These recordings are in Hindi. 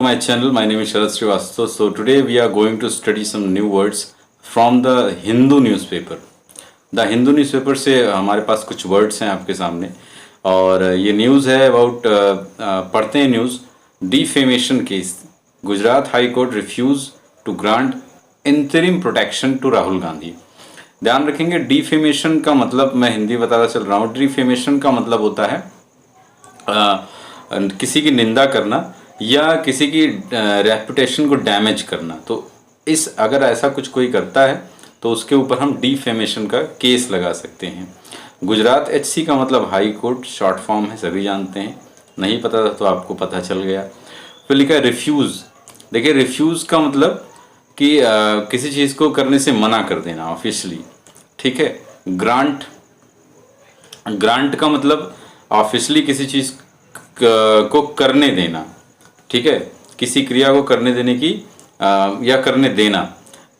My channel. My name is Sharad Srivastava. So today we are going to study some new words from the Hindu newspaper. The Hindu newspaper से हमारे पास कुछ वर्ड्स हैं आपके सामने और ये न्यूज़ है अबाउट पढ़ते हैं news defamation case. Gujarat high court refuse to grant interim protection to Rahul Gandhi. ध्यान रखेंगे डिफेमेशन का मतलब मैं हिंदी बताता चल रहा हूँ. डिफेमेशन का मतलब होता है किसी की निंदा करना या किसी की रेपुटेशन को डैमेज करना. तो इस अगर ऐसा कुछ कोई करता है तो उसके ऊपर हम डिफेमेशन का केस लगा सकते हैं. गुजरात HC का मतलब हाई कोर्ट शॉर्ट फॉर्म है, सभी जानते हैं. नहीं पता था तो आपको पता चल गया. फिर लिखा है रिफ्यूज़. देखिए रिफ्यूज़ का मतलब कि किसी चीज़ को करने से मना कर देना ऑफिशियली. ठीक है. ग्रांट का मतलब ऑफिशियली किसी चीज़ को करने देना. ठीक है. किसी क्रिया को करने देने की या करने देना.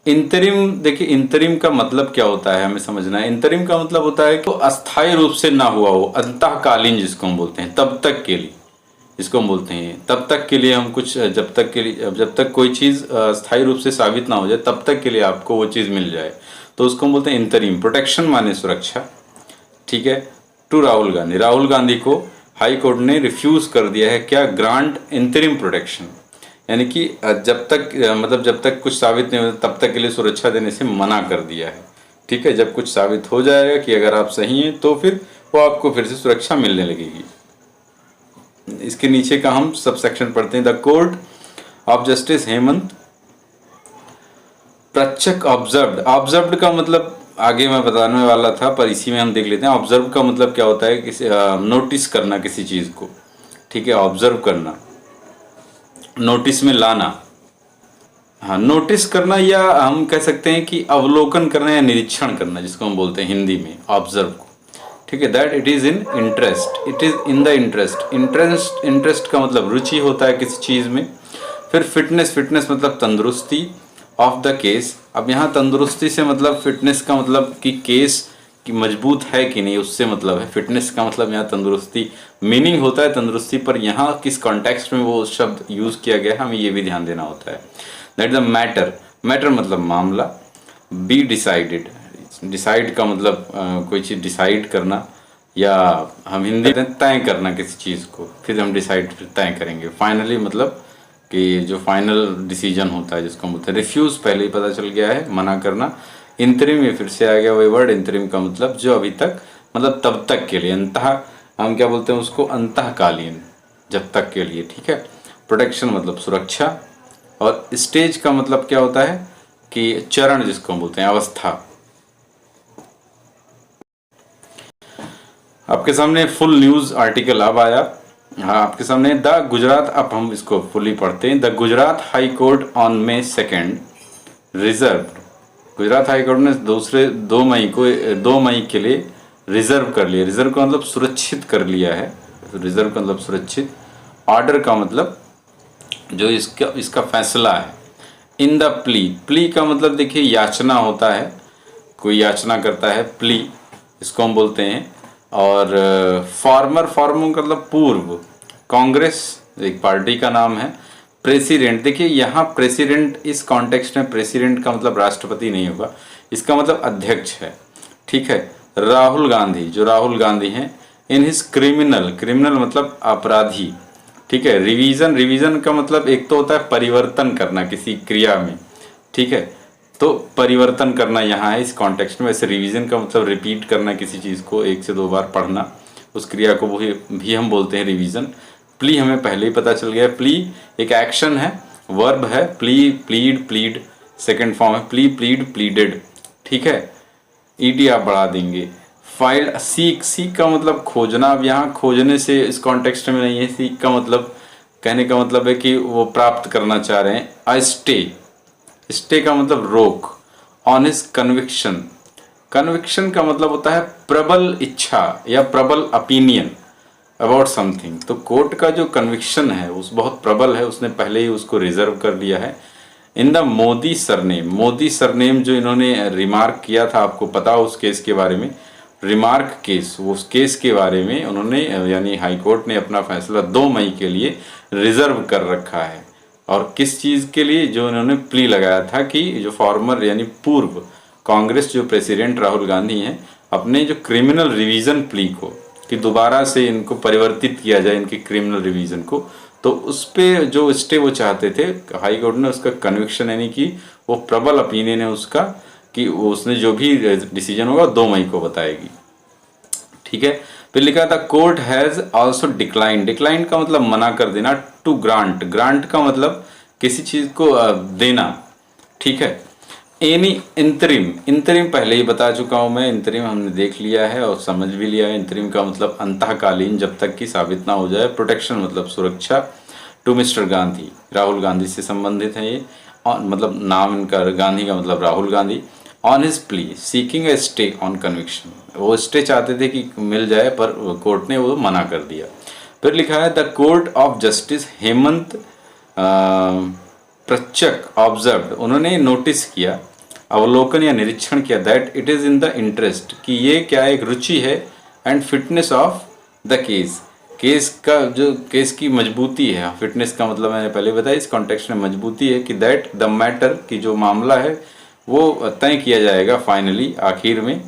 इंतरिम. देखिए इंतरिम का मतलब क्या होता है हमें समझना है. इंतरिम का मतलब होता है कि अस्थायी रूप से ना हुआ हो, अंतःकालीन जिसको हम बोलते हैं, तब तक के लिए जिसको हम बोलते हैं. तब तक के लिए हम कुछ जब तक कोई चीज़ स्थायी रूप से साबित ना हो जाए तब तक के लिए आपको वो चीज़ मिल जाए तो उसको हम बोलते हैं इंतरिम. प्रोटेक्शन माने सुरक्षा. ठीक है. टू राहुल गांधी. राहुल गांधी को हाई कोर्ट ने रिफ्यूज़ कर दिया है क्या? Grant interim protection. यानी कि जब तक कुछ साबित नहीं होता तब तक के लिए सुरक्षा देने से मना कर दिया है. ठीक है. जब कुछ साबित हो जाएगा कि अगर आप सही हैं तो फिर वो आपको फिर से सुरक्षा मिलने लगेगी. इसके नीचे का हम सब सेक्शन पढ़ते हैं. The court of justice Hemant प्रत्यक्ष ऑब्जर्व्ड. ऑब्जर्व्ड का मतलब आगे मैं बताने वाला था पर इसी में हम देख लेते हैं. ऑब्जर्व का मतलब क्या होता है? किसी नोटिस करना किसी चीज़ को. ठीक है. ऑब्जर्व करना, नोटिस में लाना. हाँ, नोटिस करना या हम कह सकते हैं कि अवलोकन करना या निरीक्षण करना जिसको हम बोलते हैं हिंदी में ऑब्जर्व को. ठीक है. That it is in interest. It is in the interest. Interest का मतलब रुचि होता है किसी चीज़ में. फिर फिटनेस मतलब तंदुरुस्ती ऑफ द केस. अब यहाँ तंदुरुस्ती से मतलब फिटनेस का मतलब कि केस कि मजबूत है कि नहीं उससे मतलब है. फिटनेस का मतलब यहाँ तंदुरुस्ती मीनिंग होता है तंदुरुस्ती, पर यहाँ किस कॉन्टेक्स्ट में वो शब्द यूज़ किया गया है हमें ये भी ध्यान देना होता है. दैट द मैटर मतलब मामला. Be decided. डिसाइड का मतलब कोई चीज़ डिसाइड करना या हम हिंदी में तय करना किसी चीज़ को. फिर हम डिसाइड तय करेंगे. फाइनली मतलब कि जो फाइनल डिसीजन होता है जिसको हम बोलते हैं. रिफ्यूज़ पहले ही पता चल गया है, मना करना. इंतरिम ये फिर से आ गया वही वर्ड. इंतरिम का मतलब जो अभी तक मतलब तब तक के लिए. अंतः हम क्या बोलते हैं उसको? अंतःकालीन, जब तक के लिए. ठीक है. प्रोटेक्शन मतलब सुरक्षा. और स्टेज का मतलब क्या होता है कि चरण जिसको हम बोलते हैं, अवस्था. आपके सामने फुल न्यूज़ आर्टिकल अब आया. हाँ, आपके सामने द गुजरात. अब हम इसको फुली पढ़ते हैं. The Gujarat high court on May 2 reserve. Gujarat high court ने 2 मई के लिए रिजर्व कर लिया. रिजर्व का मतलब सुरक्षित कर लिया है. रिजर्व का मतलब सुरक्षित. ऑर्डर का मतलब जो इसका फैसला है. इन द प्ली का मतलब देखिए याचना होता है, कोई याचना करता है. प्ली इसको हम बोलते हैं. और फॉर्मर का मतलब पूर्व. कांग्रेस एक पार्टी का नाम है. प्रेसिडेंट. देखिए यहाँ प्रेसिडेंट इस कॉन्टेक्स्ट में प्रेसिडेंट का मतलब राष्ट्रपति नहीं होगा, इसका मतलब अध्यक्ष है. ठीक है. राहुल गांधी, जो राहुल गांधी हैं, इन हिज क्रिमिनल मतलब अपराधी. ठीक है. रिवीजन का मतलब एक तो होता है परिवर्तन करना किसी क्रिया में. ठीक है. तो परिवर्तन करना यहाँ है इस कॉन्टेक्स्ट में. वैसे रिवीजन का मतलब रिपीट करना किसी चीज़ को 1 से 2 बार पढ़ना, उस क्रिया को भी हम बोलते हैं रिवीजन. प्ली हमें पहले ही पता चल गया. प्ली एक एक्शन है, वर्ब है. प्लीड सेकंड फॉर्म है. Plead pleaded. ठीक है. ईडी आप बढ़ा देंगे. फाइल्ड. सीक का मतलब खोजना. अब यहाँ खोजने से इस कॉन्टेक्स्ट में नहीं है. सीक का मतलब कहने का मतलब है कि वो प्राप्त करना चाह रहे हैं. स्टे का मतलब रोक. ऑन हिज कन्विक्शन का मतलब होता है प्रबल इच्छा या प्रबल ओपिनियन अबाउट समथिंग. तो कोर्ट का जो कन्विक्शन है उस बहुत प्रबल है, उसने पहले ही उसको रिजर्व कर लिया है. इन द मोदी सरनेम जो इन्होंने रिमार्क किया था, आपको पता उस केस के बारे में. रिमार्क केस, उस केस के बारे में उन्होंने यानी हाई कोर्ट ने अपना फैसला 2 मई के लिए रिजर्व कर रखा है. और किस चीज़ के लिए, जो इन्होंने प्ली लगाया था कि जो फॉर्मर यानी पूर्व कांग्रेस जो प्रेसिडेंट राहुल गांधी हैं, अपने जो क्रिमिनल रिवीजन प्ली को, कि दोबारा से इनको परिवर्तित किया जाए इनके क्रिमिनल रिवीजन को, तो उस पे जो स्टे वो चाहते थे, हाई कोर्ट ने उसका कन्विक्शन यानी कि वो प्रबल ओपिनियन है उसका कि उसने जो भी डिसीजन होगा 2 मई को बताएगी। ठीक है, फिर लिखा था court has also decline. Decline का मतलब मना कर देना। टू ग्रांट, ग्रांट का मतलब किसी चीज को देना। ठीक है, एनी इंतरिम, इंतरिम पहले ही बता चुका हूं मैं, इंतरिम हमने देख लिया है और समझ भी लिया है। इंतरिम का मतलब अंतःकालीन, जब तक कि साबित ना हो जाए। प्रोटेक्शन मतलब सुरक्षा। टू मिस्टर गांधी, राहुल गांधी से संबंधित है ये, और मतलब नाम इनका गांधी का मतलब Rahul Gandhi. On his plea seeking A stay on conviction, वो स्टे चाहते थे कि मिल जाए पर कोर्ट ने वो मना कर दिया। फिर लिखा है the court of justice Hemant Prachchhak observed, उन्होंने नोटिस किया, अवलोकन या निरीक्षण किया, that it is in the interest, कि ये क्या एक रुचि है, and fitness of the case, case का जो केस की मजबूती है। फिटनेस का मतलब मैंने पहले बताया, इस कॉन्टेक्स्ट में मजबूती है कि दैट द मैटर, की जो मामला है वो तय किया जाएगा फाइनली, आखिर में,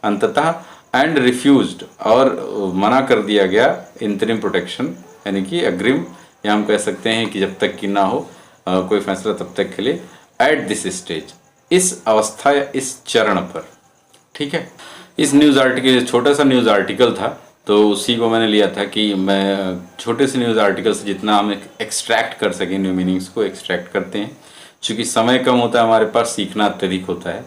अंततः। एंड रिफ्यूज्ड, और मना कर दिया गया इंतरिम प्रोटेक्शन, यानी कि अग्रिम, या हम कह सकते हैं कि जब तक कि ना हो कोई फैसला तब तक के लिए, एट दिस स्टेज, इस अवस्था या इस चरण पर। ठीक है, इस न्यूज़ आर्टिकल, छोटा सा न्यूज़ आर्टिकल था, तो उसी को मैंने लिया था कि मैं छोटे से न्यूज़ आर्टिकल से जितना हम एक्सट्रैक्ट कर सकें, न्यू मीनिंग्स को एक्सट्रैक्ट करते हैं, क्योंकि समय कम होता है हमारे पास, सीखना अत्यधिक होता है।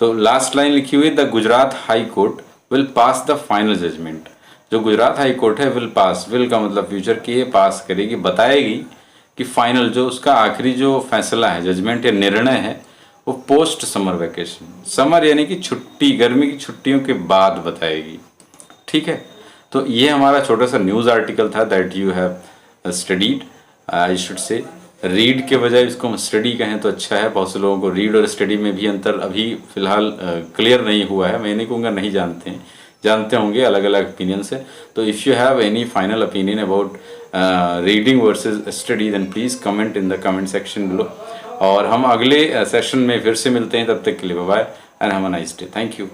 तो लास्ट लाइन लिखी हुई, the Gujarat high court will pass the final judgment, जो गुजरात हाई कोर्ट है विल पास, विल का मतलब फ्यूचर की है, पास करेगी, बताएगी कि फाइनल जो उसका आखिरी जो फैसला है, जजमेंट या निर्णय है, वो पोस्ट समर वैकेशन, समर यानी कि छुट्टी, गर्मी की छुट्टियों के बाद बताएगी। ठीक है, तो ये हमारा छोटा सा न्यूज़ आर्टिकल था that you have studied, I should say, read के बजाय इसको हम स्टडी कहें तो अच्छा है। बहुत से लोगों को रीड और स्टडी में भी अंतर अभी फिलहाल क्लियर नहीं हुआ है, मैं नहीं कहूँगा नहीं जानते हैं, जानते होंगे, अलग अलग ओपिनियन है। तो if you have any final opinion about reading versus study, then please comment in the comment section below. और हम अगले सेशन में फिर से मिलते हैं, तब तक के लिए bye bye and have a nice day. Thank you.